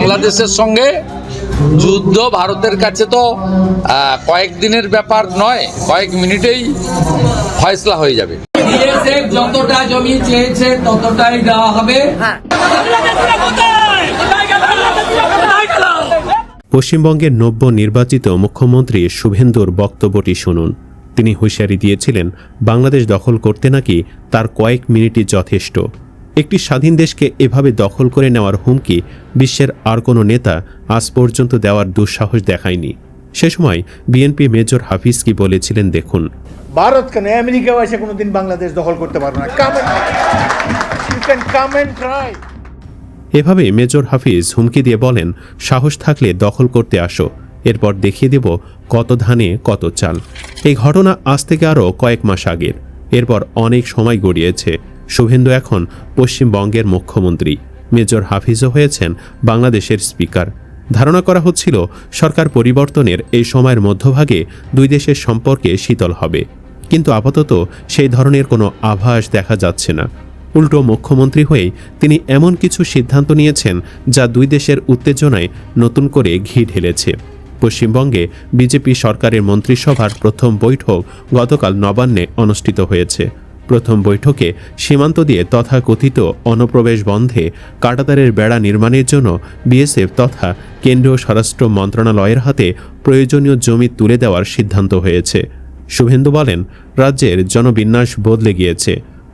বাংলাদেশের সঙ্গে যুদ্ধ ভারতের কাছে তো কয়েকদিনের ব্যাপার নয়, কয়েক মিনিটেই ফয়সলা হয়ে যাবে। বিএসএফ যতটা জমি চেয়েছে ততটাই দেওয়া হবে। পশ্চিমবঙ্গের নব্য নির্বাচিত মুখ্যমন্ত্রী শুভেন্দুর বক্তব্যটি শুনুন। তিনি হুঁশিয়ারি দিয়েছিলেন বাংলাদেশ দখল করতে নাকি তার কয়েক মিনিটই যথেষ্ট। একটি স্বাধীন দেশকে এভাবে দখল করে নেওয়ার হুমকি বিশ্বের আর কোনো নেতা আজ পর্যন্ত দেওয়ার দুঃসাহস দেখায়নি। সে সময় বিএনপি মেজর হাফিজ কি বলেছিলেন দেখুন। ভারত কেন, আমেরিকাও এসে কোনোদিন বাংলাদেশ দখল করতে পারবে না। এভাবে মেজর হাফিজ হুমকি দিয়ে বলেন, সাহস থাকলে দখল করতে আসো, এরপর দেখিয়ে দেব কত ধানে কত চাল। এই ঘটনা আজ থেকে আরও কয়েক মাস আগের। এরপর অনেক সময় গড়িয়েছে। শুভেন্দু এখন পশ্চিমবঙ্গের মুখ্যমন্ত্রী, মেজর হাফিজও হয়েছেন বাংলাদেশের স্পিকার। ধারণা করা হচ্ছিল সরকার পরিবর্তনের এই সময়ের মধ্যভাগে দুই দেশের সম্পর্কে শীতল হবে, কিন্তু আপাতত সেই ধরনের কোনো আভাস দেখা যাচ্ছে না। উল্টো মুখ্যমন্ত্রী হয়ে তিনি এমন কিছু সিদ্ধান্ত নিয়েছেন যা দুই দেশের উত্তেজনায় নতুন করে ঘি ঢেলেছে। পশ্চিমবঙ্গে বিজেপি সরকারের মন্ত্রিসভার প্রথম বৈঠক গতকাল নবান্নে অনুষ্ঠিত হয়েছে। প্রথম বৈঠকে সীমান্ত দিয়ে তথাকথিত অনুপ্রবেশ বন্ধে কাঁটাতারের বেড়া নির্মাণের জন্য বিএসএফ তথা কেন্দ্রীয় স্বরাষ্ট্র মন্ত্রণালয়ের হাতে প্রয়োজনীয় জমি তুলে দেওয়ার সিদ্ধান্ত হয়েছে। শুভেন্দু বলেন, রাজ্যের জনবিন্যাস বদলে গিয়েছে।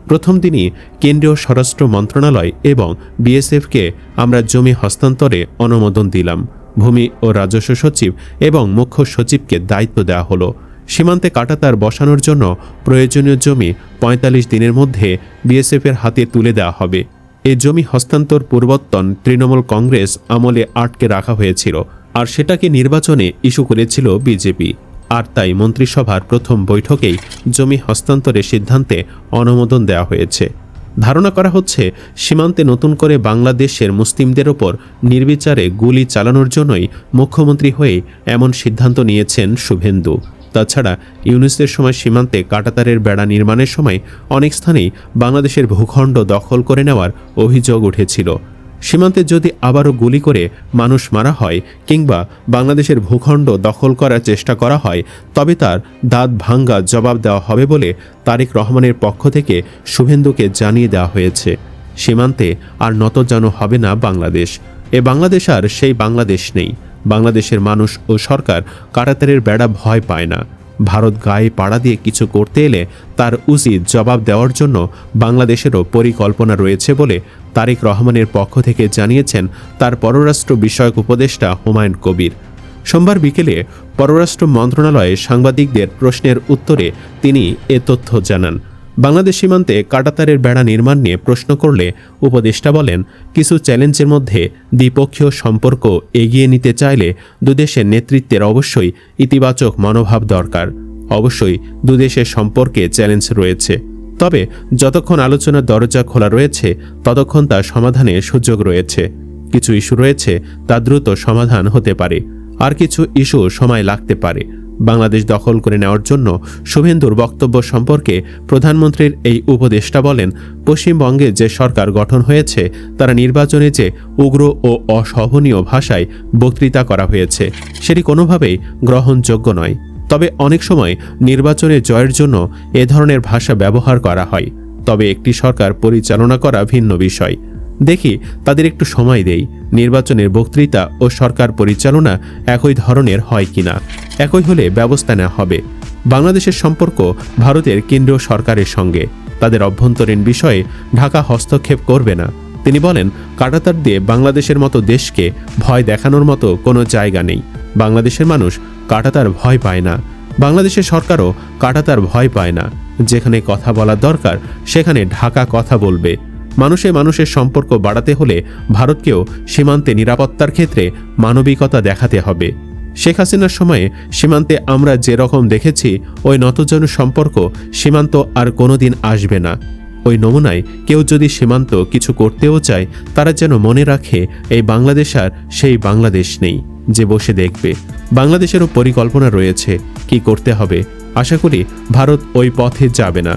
প্রথম দিনই কেন্দ্রীয় স্বরাষ্ট্র মন্ত্রণালয় এবং বিএসএফকে আমরা জমি হস্তান্তরে অনুমোদন দিলাম। ভূমি ও রাজস্ব সচিব এবং মুখ্য সচিবকে দায়িত্ব দেওয়া হলো। সীমান্তে কাঁটাতার বসানোর জন্য প্রয়োজনীয় জমি ৪৫ দিনের মধ্যে বিএসএফের হাতে তুলে দেওয়া হবে। এই জমি হস্তান্তর পূর্বতন তৃণমূল কংগ্রেস আমলে আটকে রাখা হয়েছিল, আর সেটাকে নির্বাচনে ইস্যু করেছিল বিজেপি। আর তাই মন্ত্রিসভার প্রথম বৈঠকেই জমি হস্তান্তরের সিদ্ধান্তে অনুমোদন দেওয়া হয়েছে। ধারণা করা হচ্ছে সীমান্তে নতুন করে বাংলাদেশের মুসলিমদের ওপর নির্বিচারে গুলি চালানোর জন্যই মুখ্যমন্ত্রী হয়ে এমন সিদ্ধান্ত নিয়েছেন শুভেন্দু। তাছাড়া ইউনুসের সময় সীমান্তে কাঁটাতারের বেড়া নির্মাণের সময় অনেক স্থানেই বাংলাদেশের ভূখণ্ড দখল করে নেওয়ার অভিযোগ উঠেছিল। সীমান্তে যদি আবারও গুলি করে মানুষ মারা হয় কিংবা বাংলাদেশের ভূখণ্ড দখল করার চেষ্টা করা হয়, তবে তার দাঁত ভাঙ্গা জবাব দেওয়া হবে বলে তারেক রহমানের পক্ষ থেকে শুভেন্দুকে জানিয়ে দেওয়া হয়েছে। সীমান্তে আর নতজানু হবে না বাংলাদেশ। এ বাংলাদেশ আর সেই বাংলাদেশ নেই। বাংলাদেশের মানুষ ও সরকার কাঁটাতারের বেড়া ভয় পায় না। ভারত গায়ে পাড়া দিয়ে কিছু করতে এলে তার উচিত জবাব দেওয়ার জন্য বাংলাদেশেরও পরিকল্পনা রয়েছে বলে তারেক রহমানের পক্ষ থেকে জানিয়েছেন তার পররাষ্ট্র বিষয়ক উপদেষ্টা হুমায়ুন কবির। সোমবার বিকেলে পররাষ্ট্র মন্ত্রণালয়ে সাংবাদিকদের প্রশ্নের উত্তরে তিনি এ তথ্য জানান। বাংলাদেশ সীমান্তে কাঁটাতারের বেড়া নির্মাণ নিয়ে প্রশ্ন করলে উপদেষ্টা বলেন, কিছু চ্যালেঞ্জের মধ্যে দ্বিপক্ষীয় সম্পর্ক এগিয়ে নিতে চাইলে দুদেশের নেতৃত্বের অবশ্যই ইতিবাচক মনোভাব দরকার। অবশ্যই দুদেশের সম্পর্কে চ্যালেঞ্জ রয়েছে, তবে যতক্ষণ আলোচনার দরজা খোলা রয়েছে ততক্ষণ তা সমাধানের সুযোগ রয়েছে। কিছু ইস্যু রয়েছে, তা দ্রুত সমাধান হতে পারে, আর কিছু ইস্যু সময় লাগতে পারে। বাংলাদেশ দখল করে নেওয়ার জন্য শুভেন্দুর বক্তব্য সম্পর্কে প্রধানমন্ত্রীর এই উপদেষ্টা বলেন, পশ্চিমবঙ্গে যে সরকার গঠন হয়েছে তারা নির্বাচনে যে উগ্র ও অসহনীয় ভাষায় বক্তৃতা করা হয়েছে সেটি কোনোভাবেই গ্রহণযোগ্য নয়। তবে অনেক সময় নির্বাচনে জয়ের জন্য এ ধরনের ভাষা ব্যবহার করা হয়, তবে একটি সরকার পরিচালনা করা ভিন্ন বিষয়। দেখি তাদের একটু সময় দেই, নির্বাচনের বক্তৃতা ও সরকার পরিচালনা একই ধরনের হয় কিনা। একই হলে ব্যবস্থা নেওয়া হবে। বাংলাদেশের সম্পর্ক ভারতের কেন্দ্রীয় সরকারের সঙ্গে, তাদের অভ্যন্তরীণ বিষয়ে ঢাকা হস্তক্ষেপ করবে না। তিনি বলেন, কাঁটাতার দিয়ে বাংলাদেশের মতো দেশকে ভয় দেখানোর মতো কোনো জায়গা নেই। বাংলাদেশের মানুষ কাঁটাতার ভয় পায় না, বাংলাদেশের সরকারও কাঁটাতার ভয় পায় না। যেখানে কথা বলা দরকার সেখানে ঢাকা কথা বলবে। মানুষের সম্পর্ক বাড়াতে হলে ভারতকেও সীমান্তে নিরাপত্তার ক্ষেত্রে মানবিকতা দেখাতে হবে। শেখ হাসিনার সময়ে সীমান্তে আমরা যেরকম দেখেছি ওই নতজানু সম্পর্ক সীমান্ত আর কোনোদিন আসবে না। ওই নমুনায় কেউ যদি সীমান্ত কিছু করতেও চায় তারা যেন মনে রাখে এই বাংলাদেশ আর সেই বাংলাদেশ নেই যে বসে দেখবে। বাংলাদেশেরও পরিকল্পনা রয়েছে কি করতে হবে। আশা করি ভারত ওই পথে যাবে না।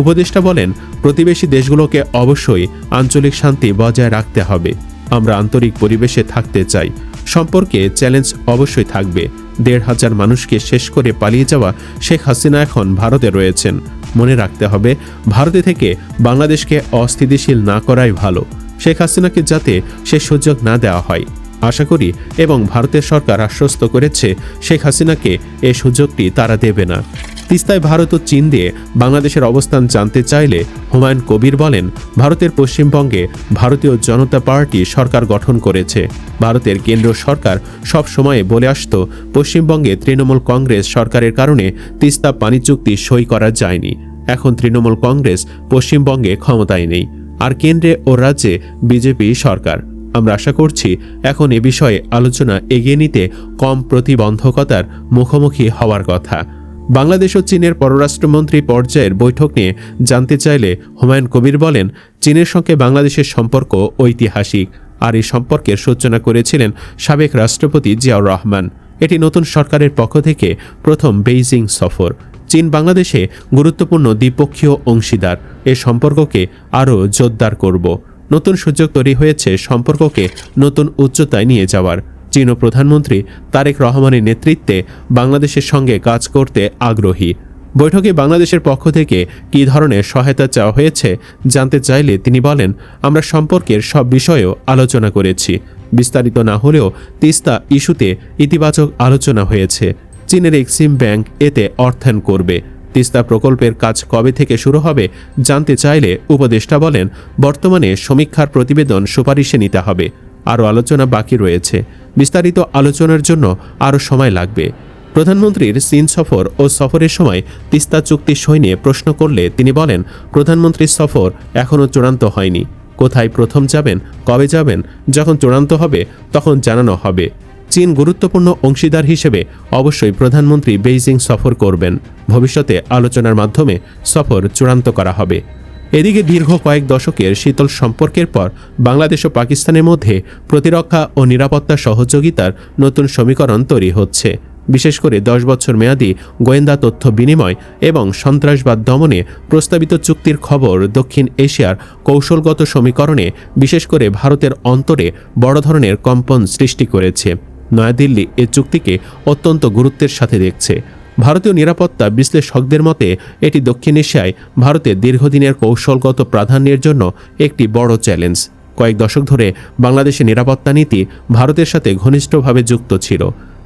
উপদেষ্টা বলেন, প্রতিবেশী দেশগুলোকে অবশ্যই আঞ্চলিক শান্তি বজায় রাখতে হবে। আমরা আন্তরিক পরিবেশে থাকতে চাই। সম্পর্কে চ্যালেঞ্জ অবশ্যই থাকবে। ১৫০০ মানুষকে শেষ করে পালিয়ে যাওয়া শেখ হাসিনা এখন ভারতে রয়েছেন। মনে রাখতে হবে, ভারতে থেকে বাংলাদেশকে অস্থিতিশীল না করাই ভালো। শেখ হাসিনাকে যাতে সে সুযোগ না দেওয়া হয় আশা করি, এবং ভারতের সরকার আশ্বস্ত করেছে শেখ হাসিনাকে এ সুযোগটি তারা দেবে না। তিস্তায় ভারত ও চীন দিয়ে বাংলাদেশের অবস্থান জানতে চাইলে হুমায়ুন কবির বলেন, ভারতের পশ্চিমবঙ্গে ভারতীয় জনতা পার্টি সরকার গঠন করেছে। ভারতের কেন্দ্র সরকার সব সময়ে বলে আসত, পশ্চিমবঙ্গে তৃণমূল কংগ্রেস সরকারের কারণে তিস্তা পানি চুক্তি সই করা যায়নি। এখন তৃণমূল কংগ্রেস পশ্চিমবঙ্গে ক্ষমতায় নেই, আর কেন্দ্রে ও রাজ্যে বিজেপি সরকার। আমরা আশা করছি এখন এ বিষয়ে আলোচনা এগিয়ে নিতে কম প্রতিবন্ধকতার মুখোমুখি হওয়ার কথা। বাংলাদেশ ও চীনের পররাষ্ট্রমন্ত্রী পর্যায়ের বৈঠক নিয়ে জানতে চাইলে হুমায়ুন কবির বলেন, চীনের সঙ্গে বাংলাদেশের সম্পর্ক ঐতিহাসিক, আর এই সম্পর্কের সূচনা করেছিলেন সাবেক রাষ্ট্রপতি জিয়াউর রহমান। এটি নতুন সরকারের পক্ষ থেকে প্রথম বেইজিং সফর। চীন বাংলাদেশে গুরুত্বপূর্ণ দ্বিপক্ষীয় অংশীদার। এ সম্পর্ককে আরও জোরদার করব। নতুন সুযোগ তৈরি হয়েছে সম্পর্ককে নতুন উচ্চতায় নিয়ে যাওয়ার। চীন প্রধানমন্ত্রী তারেক রহমানের নেতৃত্বে বাংলাদেশের সঙ্গে কাজ করতে আগ্রহী। বৈঠকে বাংলাদেশের পক্ষ থেকে কী ধরনের সহায়তা চাওয়া হয়েছে জানতে চাইলে তিনি বলেন, আমরা সম্পর্কের সব বিষয়েও আলোচনা করেছি। বিস্তারিত না হলেও তিস্তা ইস্যুতে ইতিবাচক আলোচনা হয়েছে। চীনের এক্সিম ব্যাংক এতে অর্থায়ন করবে। তিস্তা প্রকল্পের কাজ কবে থেকে শুরু হবে জানতে চাইলে উপদেষ্টা বলেন, বর্তমানে সমীক্ষার প্রতিবেদন সুপারিশে নিতে হবে। আরও আলোচনা বাকি রয়েছে। বিস্তারিত আলোচনার জন্য আরও সময় লাগবে। প্রধানমন্ত্রীর চীন সফর ও সফরের সময় তিস্তা চুক্তি সই নিয়ে প্রশ্ন করলে তিনি বলেন, প্রধানমন্ত্রীর সফর এখনও চূড়ান্ত হয়নি। কোথায় প্রথম যাবেন, কবে যাবেন, যখন চূড়ান্ত হবে তখন জানানো হবে। চীন গুরুত্বপূর্ণ অংশীদার হিসেবে অবশ্যই প্রধানমন্ত্রী বেইজিং সফর করবেন। ভবিষ্যতে আলোচনার মাধ্যমে সফর চূড়ান্ত করা হবে। এদিকে দীর্ঘ কয়েক দশকের শীতল সম্পর্কের পর বাংলাদেশ ও পাকিস্তানের মধ্যে প্রতিরক্ষা ও নিরাপত্তা সহযোগিতার নতুন সমীকরণ তৈরি হচ্ছে। বিশেষ করে 10 বছর মেয়াদী গোয়েন্দা তথ্য বিনিময় এবং সন্ত্রাসবাদ দমনে প্রস্তাবিত চুক্তির খবর দক্ষিণ এশিয়ার কৌশলগত সমীকরণে বিশেষ করে ভারতের অন্তরে বড় ধরনের কম্পন সৃষ্টি করেছে। নয়াদিল্লি এ চুক্তিকে অত্যন্ত গুরুত্বের সাথে দেখছে। ভারতীয় নিরাপত্তা বিশ্লেষকদের মতে এটি দক্ষিণ এশিয়ায় ভারতের দীর্ঘদিনের কৌশলগত প্রাধান্যের জন্য একটি বড় চ্যালেঞ্জ। কয়েক দশক ধরে বাংলাদেশের নিরাপত্তা নীতি ভারতের সাথে ঘনিষ্ঠভাবে যুক্ত ছিল।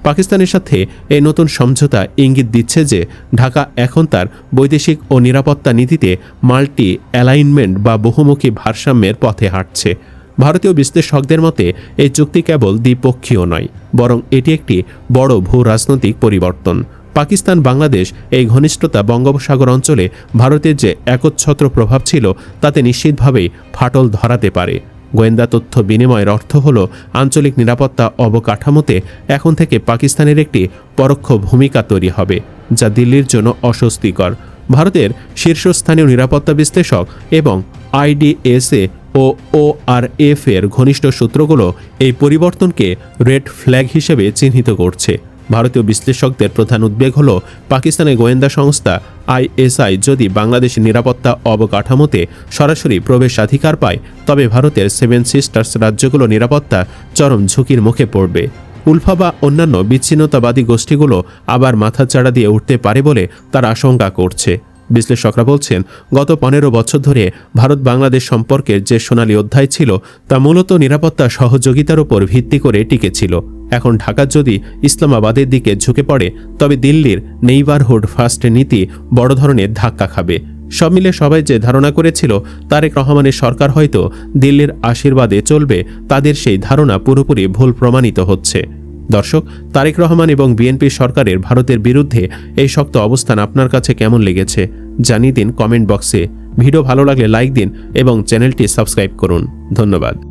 পাকিস্তানের সাথে এই নতুন সমঝোতা ইঙ্গিত দিচ্ছে যে ঢাকা এখন তার বৈদেশিক ও নিরাপত্তা নীতিতে মাল্টি অ্যালাইনমেন্ট বা বহুমুখী ভারসাম্যের পথে হাঁটছে। ভারতীয় বিশ্লেষকদের মতে এই চুক্তি কেবল দ্বিপক্ষীয় নয়, বরং এটি একটি বড় ভূ রাজনৈতিক পরিবর্তন। পাকিস্তান বাংলাদেশ এই ঘনিষ্ঠতা বঙ্গোপসাগর অঞ্চলে ভারতের যে একচ্ছত্র প্রভাব ছিল তাতে নিশ্চিতভাবেই ফাটল ধরাতে পারে। গোয়েন্দা তথ্য বিনিময়ের অর্থ হল আঞ্চলিক নিরাপত্তা অবকাঠামোতে এখন থেকে পাকিস্তানের একটি পরোক্ষ ভূমিকা তৈরি হবে, যা দিল্লির জন্য অস্বস্তিকর। ভারতের শীর্ষস্থানীয় নিরাপত্তা বিশ্লেষক এবং আইডিএসএ ও ওআরএফ এর ঘনিষ্ঠ সূত্রগুলো এই পরিবর্তনকে রেড ফ্ল্যাগ হিসেবে চিহ্নিত করছে। ভারতীয় বিশ্লেষকদের প্রধান উদ্বেগ হল পাকিস্তানের গোয়েন্দা সংস্থা আইএসআই যদি বাংলাদেশের নিরাপত্তা অবকাঠামোতে সরাসরি প্রবেশাধিকার পায়, তবে ভারতের 7 সিস্টার্স রাজ্যগুলো নিরাপত্তা চরম ঝুঁকির মুখে পড়বে। উলফা বা অন্যান্য বিচ্ছিন্নতাবাদী গোষ্ঠীগুলো আবার মাথাচাড়া দিয়ে উঠতে পারে বলে তারা আশঙ্কা করছে। বিশ্লেষকরা বলছেন, গত 15 বছর ধরে ভারত বাংলাদেশ সম্পর্কের যে সোনালী অধ্যায় ছিল তা মূলত নিরাপত্তা সহযোগিতার উপর ভিত্তি করে টিকেছিল। এখন ঢাকা যদি ইসলামাবাদের দিকে ঝুঁকে পড়ে, তবে দিল্লির নেইবারহুড ফার্স্ট নীতি বড় ধরনের ধাক্কা খাবে। সব মিলে সবাই যে ধারণা করেছিল তারেক রহমানের সরকার হয়তো দিল্লির আশীর্বাদে চলবে, তাদের সেই ধারণা পুরোপুরি ভুল প্রমাণিত হচ্ছে। দর্শক, তারেক রহমান এবং বিএনপি সরকারের ভারতের বিরুদ্ধে এই শক্ত অবস্থান আপনার কাছে কেমন লেগেছে জানিয়ে দিন কমেন্ট বক্সে। ভিডিও ভালো লাগলে লাইক দিন এবং চ্যানেলটি সাবস্ক্রাইব করুন। ধন্যবাদ।